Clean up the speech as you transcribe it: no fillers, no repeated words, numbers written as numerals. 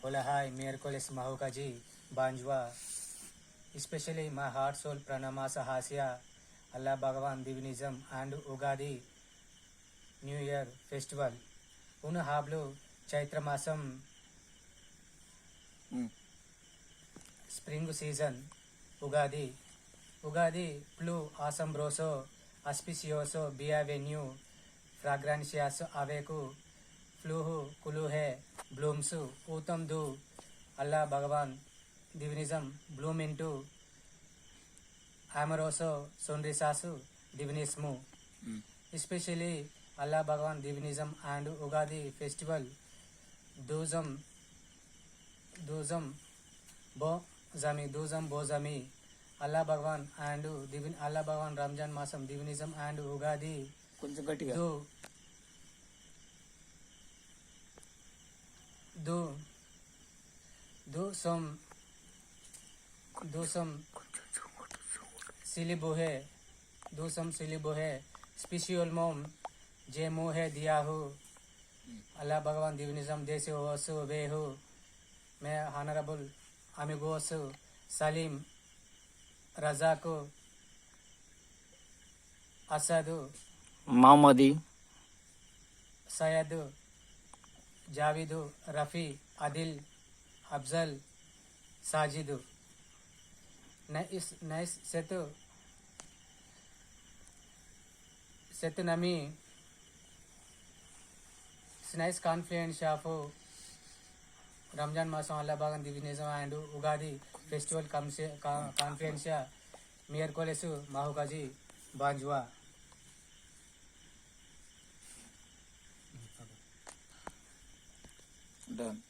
Olahai, miércoles Mahukaji, Banjwa, especially my heart soul Pranama Sahasya, Allah Bhagavan Divinism and Ugadi New Year Festival. Una hablo Chaitra Masam Spring season Ugadi. Ugadi plu asombroso, auspicioso, bienvenu, fragrantias aveku, fluhu, kuluhe, bloomsu, utam du, Allah Bhagavan, divinism, bloom into, amoroso, sonrisasu, divinismu. Especially Allah Bhagavan divinism and Ugadi festival, duzam bozami, Allah Bhagavan and divin Allah Bhagavan Ramjan Masam divinism and Ugadi కొంచెం గట్టిగా do some silibohe special mom je mohe diya hu Allah Bhagavan divinism desi osu vehu मैं honorable amigos Salim Razako Asadu మామది Sayadu Javidu Rafi Adil Afzal Sajidu nice setu nami nice confidence of Ramjan Masam Allah Bhagavan divinism and Ugadi festival conference miércoles Mahukaji Banjwa. Done.